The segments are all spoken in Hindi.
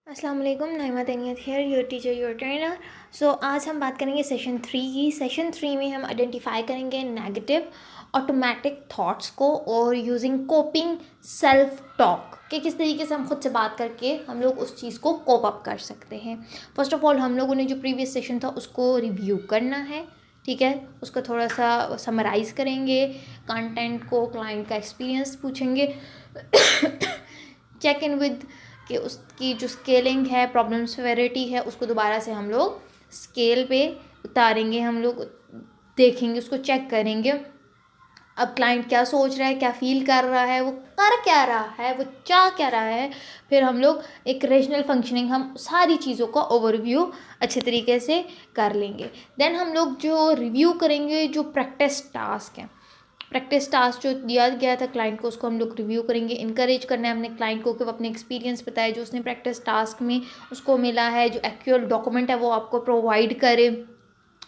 अस्सलाम वालेकुम, Naeema Tainiyat here, your teacher your trainer. So आज हम बात करेंगे सेशन 3 की। सेशन 3 में हम आइडेंटिफाई करेंगे नेगेटिव ऑटोमेटिक थॉट्स को और यूजिंग कोपिंग सेल्फ टॉक कि किस तरीके से हम खुद से बात करके हम लोग उस चीज़ को कोप अप कर सकते हैं। फर्स्ट ऑफ ऑल हम लोगों ने जो प्रीवियस सेशन था उसको रिव्यू करना है, ठीक है। उसको थोड़ा सा समराइज़ करेंगे, कंटेंट को, क्लाइंट का एक्सपीरियंस पूछेंगे, चेक इन विद कि उसकी जो स्केलिंग है, प्रॉब्लम सेवेरिटी है, उसको दोबारा से हम लोग स्केल पे उतारेंगे, हम लोग देखेंगे, उसको चेक करेंगे। अब क्लाइंट क्या सोच रहा है, क्या फील कर रहा है, वो कर क्या रहा है, वो चाह क्या रहा है। फिर हम लोग एक रेशनल फंक्शनिंग, हम सारी चीज़ों का ओवरव्यू अच्छे तरीके से कर लेंगे। देन हम लोग जो रिव्यू करेंगे, जो प्रैक्टिस टास्क है, प्रैक्टिस टास्क जो दिया गया था क्लाइंट को, उसको हम लोग रिव्यू करेंगे। इनकरेज करना है अपने क्लाइंट को कि वो अपने एक्सपीरियंस बताए जो उसने प्रैक्टिस टास्क में उसको मिला है, जो एक्चुअल डॉक्यूमेंट है वो आपको प्रोवाइड करे।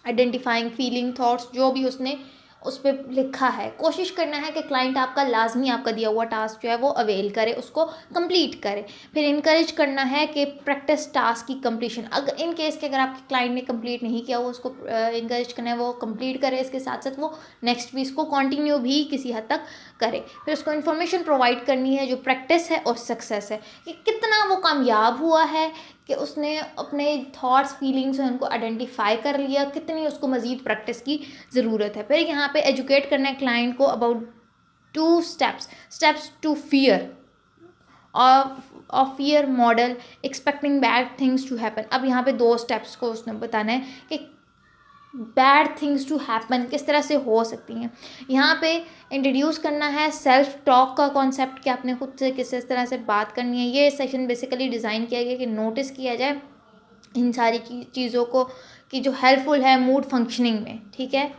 आइडेंटिफाइंग फीलिंग थॉट्स जो भी उसने उस पर लिखा है, कोशिश करना है कि क्लाइंट आपका लाजमी आपका दिया हुआ टास्क जो है वो अवेल करे, उसको कंप्लीट करे। फिर इनकरेज करना है कि प्रैक्टिस टास्क की कंप्लीशन, अगर इन केस के अगर आपके क्लाइंट ने कंप्लीट नहीं किया, वो उसको इनकरेज करना है वो कंप्लीट करे। इसके साथ साथ वो नेक्स्ट भी इसको कंटिन्यू भी किसी हद तक करे। फिर उसको इन्फॉर्मेशन प्रोवाइड करनी है जो प्रैक्टिस है और सक्सेस है, कि कितना वो कामयाब हुआ है, कि उसने अपने थॉट्स फीलिंग्स हैं उनको आइडेंटिफाई कर लिया, कितनी उसको मज़ीद प्रैक्टिस की ज़रूरत है। फिर यहाँ पे एजुकेट करना है क्लाइंट को about 2 steps to fear of fear model, expecting bad things to happen. अब यहाँ पे 2 स्टेप्स को उसने बताना है कि बैड थिंग्स टू हैपन किस तरह से हो सकती हैं। यहाँ पे इंट्रोड्यूस करना है सेल्फ टॉक का कॉन्सेप्ट कि आपने खुद से किस तरह से बात करनी है। ये सेशन बेसिकली डिज़ाइन किया गया कि नोटिस किया जाए इन सारी चीज़ों को कि जो हेल्पफुल है मूड फंक्शनिंग में, ठीक है।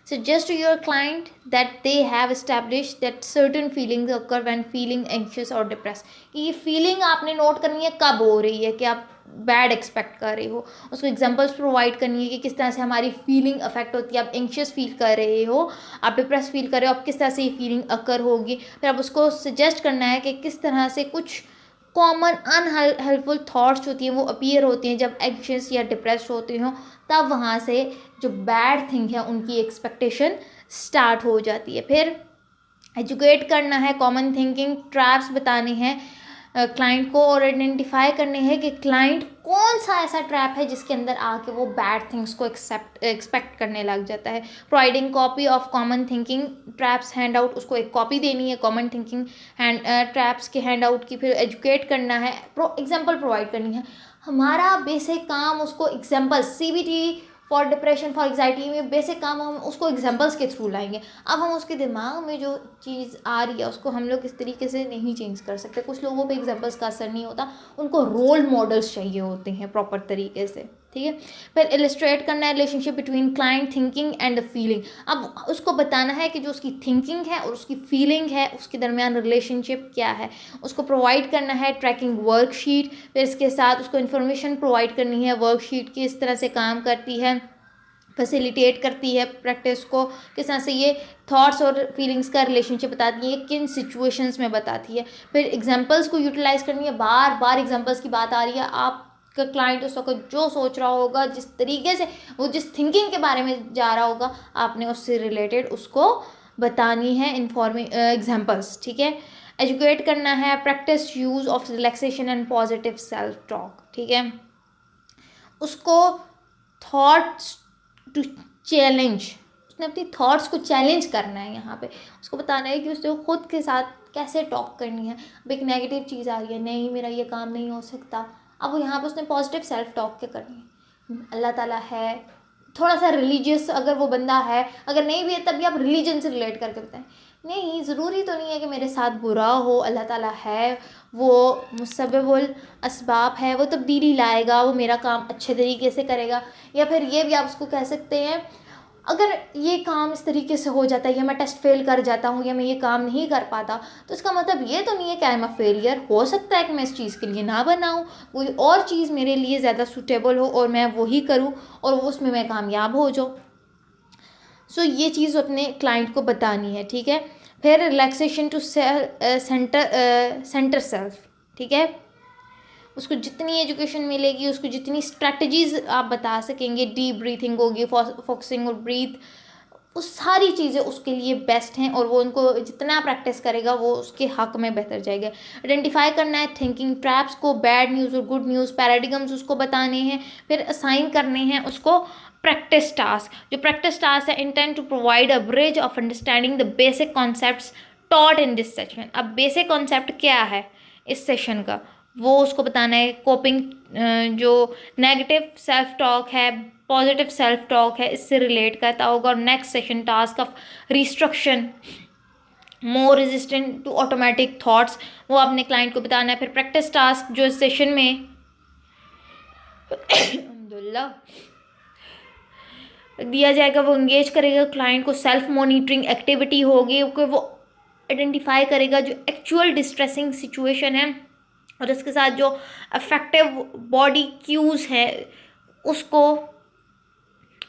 Suggest to your client that they have established that certain feelings occur when feeling anxious or depressed। कि ये फीलिंग आपने नोट करनी है कब हो रही है कि आप बैड एक्सपेक्ट कर रहे हो। उसको एग्जांपल्स प्रोवाइड करनी है कि किस तरह से हमारी फीलिंग अफेक्ट होती है। आप एंशियस फील कर रहे हो, आप डिप्रेस फील कर रहे हो, आप किस तरह से ये फीलिंग अकर होगी। फिर आप उसको सजेस्ट करना है कि किस तरह से कुछ कॉमन अनहेल्पफुल थॉट्स होती हैं वो अपीयर होती हैं जब एंशियस या डिप्रेस्ड होते हो, तब वहाँ से जो बैड थिंग है उनकी एक्सपेक्टेशन स्टार्ट हो जाती है। फिर एजुकेट करना है, कॉमन थिंकिंग ट्रैप्स बताने हैं क्लाइंट को और आइडेंटिफाई करने हैं कि क्लाइंट कौन सा ऐसा ट्रैप है जिसके अंदर आके वो बैड थिंग्स को एक्सपेक्ट करने लग जाता है। Providing copy of common thinking traps hand out, उसको एक कॉपी देनी है कॉमन थिंकिंग ट्रैप्स के हैंड आउट की। फिर एजुकेट करना है, एग्जाम्पल प्रोवाइड करनी है। हमारा बेसिक काम उसको example, CBT for depression for anxiety में बेसिक काम हम उसको एग्जाम्पल्स के थ्रू लाएंगे। अब हम उसके दिमाग में जो चीज़ आ रही है उसको हम लोग इस तरीके से नहीं चेंज कर सकते। कुछ लोगों पे एग्जाम्पल्स का असर नहीं होता, उनको रोल मॉडल्स चाहिए होते हैं प्रॉपर तरीके से, ठीक है। फिर इलस्ट्रेट करना है relationship between client thinking and the feeling. अब उसको बताना है कि जो उसकी थिंकिंग है और उसकी फीलिंग है उसके दरमियान रिलेशनशिप क्या है। उसको प्रोवाइड करना है ट्रैकिंग वर्कशीट। फिर इसके साथ उसको इन्फॉर्मेशन प्रोवाइड करनी है वर्कशीट की, इस तरह से काम करती है, फैसिलिटेट करती है प्रैक्टिस को, किस तरह से ये थॉट्स और फीलिंग्स का रिलेशनशिप बताती है, किन सिचुएशंस में बताती है। फिर एग्जांपल्स को यूटिलाइज करनी है, बार बार एग्जांपल्स की बात आ रही है। आपका क्लाइंट उस वक्त जो सोच रहा होगा, जिस तरीके से वो जिस थिंकिंग के बारे में जा रहा होगा, आपने उससे रिलेटेड उसको बतानी है एग्जाम्पल्स, ठीक है। एजुकेट करना है practice use of relaxation and positive self talk, ठीक है। उसको थॉट्स टू चैलेंज, उसने अपनी थॉट्स को चैलेंज करना है। यहाँ पे उसको बताना है कि उसने खुद के साथ कैसे टॉक करनी है। अब एक नेगेटिव चीज़ आ रही है, नहीं मेरा ये काम नहीं हो सकता, अब यहाँ पे उसने पॉजिटिव सेल्फ टॉक क्या करनी है। अल्लाह ताला है, थोड़ा सा रिलीजियस अगर वो बंदा है, अगर नहीं भी है तब भी आप रिलीजन से रिलेट करके बताएं। नहीं ज़रूरी तो नहीं है कि मेरे साथ बुरा हो, अल्लाह ताला है, वो मुसब्बिबुल असबाब है, वो तब्दीली लाएगा, वो मेरा काम अच्छे तरीके से करेगा। या फिर ये भी आप उसको कह सकते हैं, अगर ये काम इस तरीके से हो जाता है या मैं टेस्ट फेल कर जाता हूँ या मैं ये काम नहीं कर पाता, तो इसका मतलब ये तो नहीं है कि आई एम अ फेलियर। हो सकता है कि मैं इस चीज़ के लिए ना बनाऊँ, कोई और चीज़ मेरे लिए ज़्यादा सूटेबल हो और मैं वही करूँ और उसमें मैं कामयाब हो जाऊँ। सो ये चीज़ अपने क्लाइंट को बतानी है, ठीक है। फिर रिलैक्सेशन टू सेंटर सेल्फ, ठीक है। उसको जितनी एजुकेशन मिलेगी, उसको जितनी स्ट्रैटेजीज आप बता सकेंगे, डीप ब्रीथिंग होगी, फोकसिंग और ब्रीथ, वो सारी चीज़ें उसके लिए बेस्ट हैं और वो उनको जितना प्रैक्टिस करेगा वो उसके हक में बेहतर जाएगा। आइडेंटिफाई करना है थिंकिंग ट्रैप्स को, बैड न्यूज़ और गुड न्यूज़ पैराडिगम्स उसको बताने हैं, फिर असाइन करने हैं उसको प्रैक्टिस टास्क। जो प्रैक्टिस टास्क है, intent to provide a bridge of understanding the basic concepts taught in this session. अब बेसिक कॉन्सेप्ट क्या है इस सेशन का, वो उसको बताना है। कोपिंग, जो नेगेटिव सेल्फ टॉक है, पॉजिटिव सेल्फ टॉक है, इससे रिलेट करता होगा। और next session task of restriction, more resistant to automatic thoughts, वो अपने क्लाइंट को बताना है। फिर प्रैक्टिस टास्क जो इस सेशन में अल्हम्दुलिल्लाह दिया जाएगा, वो इंगेज करेगा क्लाइंट को। सेल्फ मॉनिटरिंग एक्टिविटी होगी कि वो आइडेंटिफाई करेगा जो एक्चुअल डिस्ट्रेसिंग सिचुएशन है और इसके साथ जो अफेक्टिव बॉडी क्यूज़ है उसको,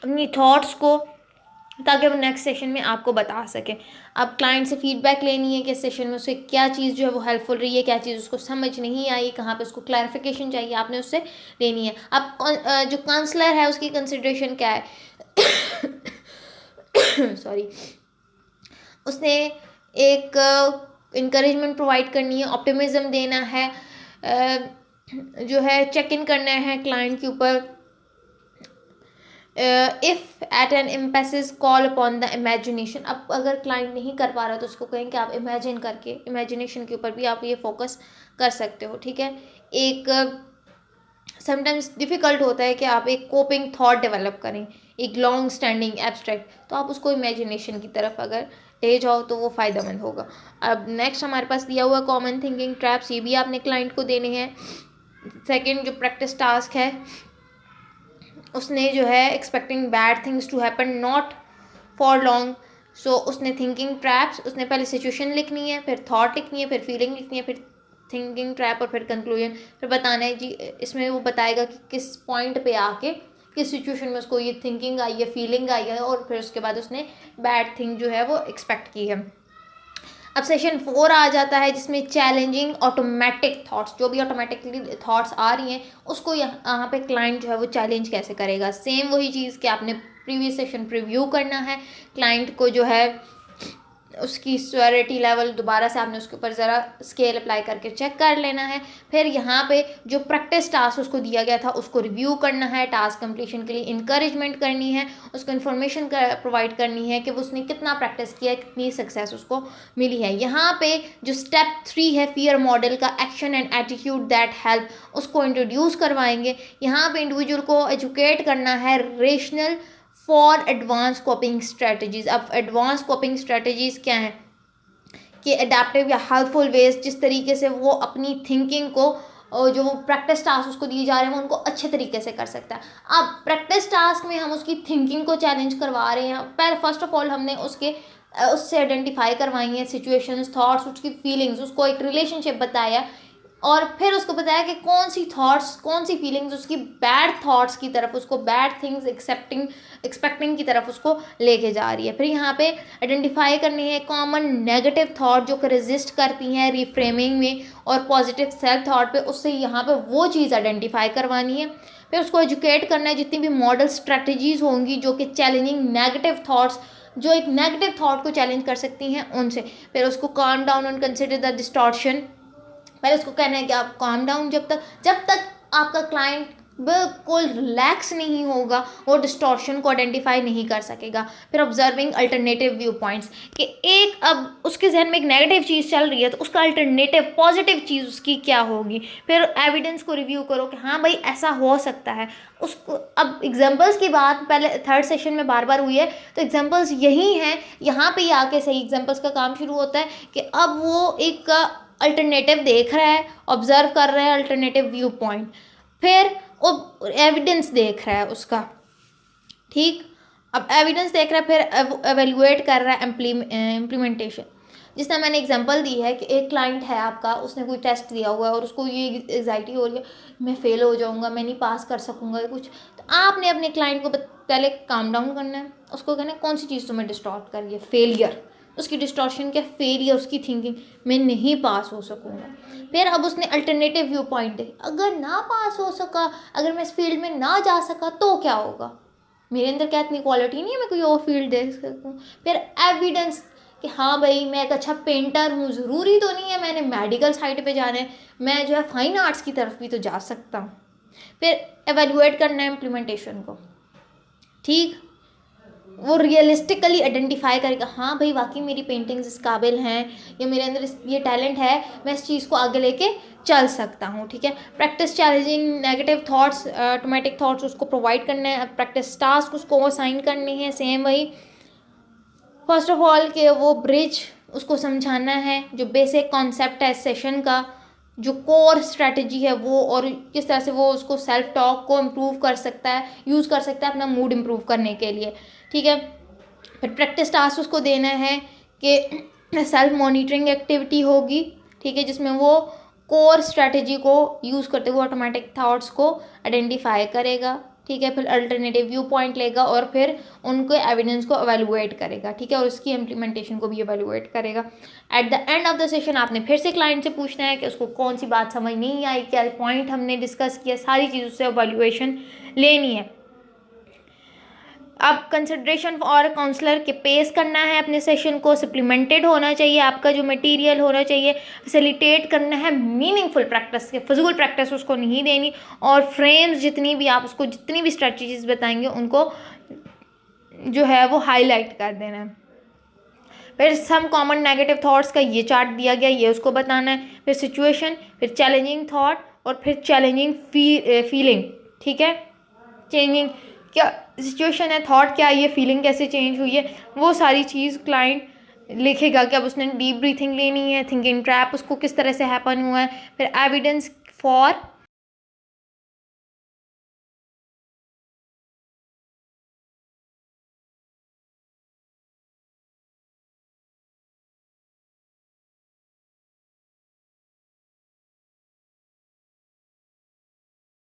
अपनी थॉट्स को, ताकि वो नेक्स्ट सेशन में आपको बता सके। अब क्लाइंट से फीडबैक लेनी है कि सेशन में उसे क्या चीज़ जो है वो हेल्पफुल रही है, क्या चीज़ उसको समझ नहीं आई, कहाँ पे उसको क्लैरिफिकेशन चाहिए, आपने उससे लेनी है। अब जो काउंसलर है उसकी कंसिडरेशन क्या है सॉरी, उसने एक इंकरेजमेंट प्रोवाइड करनी है, ऑप्टिमिज्म देना है, जो है चेक इन करना है क्लाइंट के ऊपर। If at an emphasis call upon the imagination. अब अगर क्लाइंट नहीं कर पा रहा तो उसको कहें कि आप इमेजिन करके, इमेजिनेशन के ऊपर भी आप ये फोकस कर सकते हो, ठीक है। एक समटाइम्स डिफ़िकल्ट होता है कि आप एक कोपिंग थॉट डेवलप करें, एक लॉन्ग स्टैंडिंग एब्स्ट्रैक्ट, तो आप उसको इमेजिनेशन की तरफ अगर ले जाओ तो वो फ़ायदेमंद होगा। अब नेक्स्ट हमारे पास दिया हुआ कॉमन थिंकिंग ट्रैप्स, ये भी आपने क्लाइंट को देने हैं। सेकंड जो प्रैक्टिस टास्क है, उसने जो है expecting bad things to happen not for long, so उसने थिंकिंग ट्रैप्स, उसने पहले सिचुएशन लिखनी है, फिर थॉट लिखनी है, फिर फीलिंग लिखनी है, फिर थिंकिंग ट्रैप और फिर कंक्लूजन, फिर बताना है जी। इसमें वो बताएगा कि किस पॉइंट पे आके, किस सिचुएशन में उसको ये थिंकिंग आई है, फीलिंग आई है, और फिर उसके बाद उसने बैड थिंग जो है वो एक्सपेक्ट की है। अब सेशन 4 आ जाता है जिसमें चैलेंजिंग ऑटोमेटिक थॉट्स, जो भी ऑटोमेटिकली थॉट्स आ रही हैं उसको यहाँ पे क्लाइंट जो है वो चैलेंज कैसे करेगा। सेम वही चीज़ कि आपने प्रीवियस सेशन प्रीव्यू करना है, क्लाइंट को जो है उसकी स्वेरिटी लेवल दोबारा से आपने उसके ऊपर ज़रा स्केल अप्लाई करके चेक कर लेना है। फिर यहाँ पे जो प्रैक्टिस टास्क उसको दिया गया था उसको रिव्यू करना है, टास्क कंप्लीशन के लिए इंकरेजमेंट करनी है, उसको इन्फॉर्मेशन प्रोवाइड करनी है कि वो उसने कितना प्रैक्टिस किया है, कितनी सक्सेस उसको मिली है। यहाँ पे जो स्टेप 3 है फियर मॉडल का, action and attitude that help, उसको इंट्रोड्यूस करवाएंगे। यहाँ पे इंडिविजुअल को एजुकेट करना है rational for advance coping strategies. अब एडवांस कोपिंग स्ट्रेटजीज क्या हैं कि अडेप्टिव या हेल्पफुल वेज, जिस तरीके से वो अपनी थिंकिंग को जो प्रैक्टिस टास्क उसको दिए जा रहे हैं वो उनको अच्छे तरीके से कर सकता है। अब प्रैक्टिस टास्क में हम उसकी थिंकिंग को चैलेंज करवा रहे हैं। पहले फर्स्ट ऑफ ऑल हमने उससे आइडेंटिफाई करवाई हैं सिचुएशंस, थॉट्स, उसकी फीलिंग्स, उसको एक रिलेशनशिप बताया और फिर उसको बताया कि कौन सी थॉट्स, कौन सी फीलिंग्स उसकी बैड थॉट्स की तरफ, उसको बैड थिंग्स एक्सपेक्टिंग की तरफ उसको लेके जा रही है। फिर यहाँ पे आइडेंटिफाई करनी है कॉमन नेगेटिव थॉट जो कि रेजिस्ट करती हैं रिफ्रेमिंग में, और पॉजिटिव सेल्फ थॉट पे उससे यहाँ पे वो चीज़ आइडेंटिफाई करवानी है। फिर उसको एजुकेट करना है जितनी भी मॉडल स्ट्रेटजीज होंगी जो कि चैलेंजिंग नेगेटिव थॉट्स, जो एक नेगेटिव थॉट को चैलेंज कर सकती हैं उनसे। फिर उसको calm down and consider the distortion. पहले उसको कहना है कि आप काम डाउन, जब तक आपका क्लाइंट बिल्कुल रिलैक्स नहीं होगा वो डिस्टॉर्शन को आइडेंटिफाई नहीं कर सकेगा। फिर ऑब्जर्विंग अल्टरनेटिव व्यू पॉइंट्स, कि एक अब उसके जहन में एक नेगेटिव चीज़ चल रही है तो उसका अल्टरनेटिव पॉजिटिव चीज़ उसकी क्या होगी। फिर एविडेंस को रिव्यू करो कि हाँ भाई ऐसा हो सकता है उसको। अब एग्जांपल्स की बात पहले थर्ड सेशन में बार बार हुई है तो एग्जांपल्स यही हैं, यहाँ पे ही आके सही एग्जांपल्स का काम शुरू होता है कि अब वो एक अल्टरनेटिव देख रहा है, ऑब्जर्व कर रहा है अल्टरनेटिव व्यू पॉइंट, फिर वो एविडेंस देख रहा है उसका, ठीक। अब एविडेंस देख रहा है, फिर एवेल्युएट कर रहा है इम्प्लीमेंटेशन। जिसने मैंने एग्जांपल दी है कि एक क्लाइंट है आपका, उसने कोई टेस्ट दिया हुआ है और उसको ये एग्जाइटी हो रही है, मैं फेल हो जाऊंगा, मैं नहीं पास कर सकूंगा कुछ, तो आपने अपने क्लाइंट को पहले काम डाउन करना है, उसको कहना है कौन सी चीज़ तुम्हें डिस्टॉर्ट कर रही है, फेलियर, उसकी डिस्टॉर्शन के फेलियर, उसकी थिंकिंग, मैं नहीं पास हो सकूँगा। फिर अब उसने अल्टरनेटिव व्यू पॉइंट है, अगर ना पास हो सका, अगर मैं इस फील्ड में ना जा सका तो क्या होगा, मेरे अंदर क्या इतनी क्वालिटी नहीं है मैं कोई और फील्ड दे सकूँ। फिर एविडेंस कि हाँ भाई मैं एक अच्छा पेंटर हूँ, ज़रूरी तो नहीं है मैंने मेडिकल साइड पे जाना है, मैं जो है फाइन आर्ट्स की तरफ भी तो जा सकता हूँ। फिर एवेलुएट करना है इम्प्लीमेंटेशन को, ठीक, वो रियलिस्टिकली आइडेंटिफाई करेगा, हाँ भाई वाकई मेरी पेंटिंग्स इस काबिल हैं, या मेरे अंदर ये टैलेंट है, मैं इस चीज़ को आगे लेके चल सकता हूँ, ठीक है। Practice challenging negative thoughts, automatic thoughts उसको प्रोवाइड करना है, प्रैक्टिस टास्क उसको असाइन करनी है, सेम वही फर्स्ट ऑफ ऑल के वो ब्रिज उसको समझाना है, जो बेसिक कॉन्सेप्ट है सेशन का, जो कोर स्ट्रेटजी है वो, और किस तरह से वो उसको सेल्फ टॉक को इम्प्रूव कर सकता है, यूज़ कर सकता है अपना मूड इम्प्रूव करने के लिए, ठीक है। फिर प्रैक्टिस टास्क उसको देना है कि सेल्फ मॉनिटरिंग एक्टिविटी होगी, ठीक है, जिसमें वो कोर स्ट्रेटजी को यूज़ करते हुए ऑटोमेटिक थॉट्स को आइडेंटिफाई करेगा, ठीक है। फिर अल्टरनेटिव व्यू पॉइंट लेगा और फिर उनको एविडेंस को एवेलुएट करेगा, ठीक है, और उसकी इम्प्लीमेंटेशन को भी एवेलुएट करेगा। At the end of the session आपने फिर से क्लाइंट से पूछना है कि उसको कौन सी बात समझ नहीं आई, क्या पॉइंट हमने डिस्कस किया, सारी चीज़ों से एवेलुएशन लेनी है। अब कंसिडरेशन और काउंसलर के पेश करना है अपने सेशन को, सप्लीमेंटेड होना चाहिए, आपका जो मटेरियल होना चाहिए, फैसिलिटेट करना है मीनिंगफुल प्रैक्टिस के, फिजिकल प्रैक्टिस उसको नहीं देनी, और फ्रेम्स जितनी भी आप उसको जितनी भी स्ट्रेटजीज बताएंगे उनको जो है वो हाईलाइट कर देना है। फिर सम कॉमन नेगेटिव थॉट्स का ये चार्ट दिया गया, ये उसको बताना है। फिर सिचुएशन, फिर चैलेंजिंग थॉट, और फिर चैलेंजिंग फीलिंग, ठीक है। चेंजिंग क्या सिचुएशन है, थॉट क्या है, ये फीलिंग कैसे चेंज हुई है, वो सारी चीज़ क्लाइंट लिखेगा कि अब उसने डीप ब्रीथिंग लेनी है, थिंकिंग ट्रैप उसको किस तरह से हैपन हुआ है। फिर एविडेंस फॉर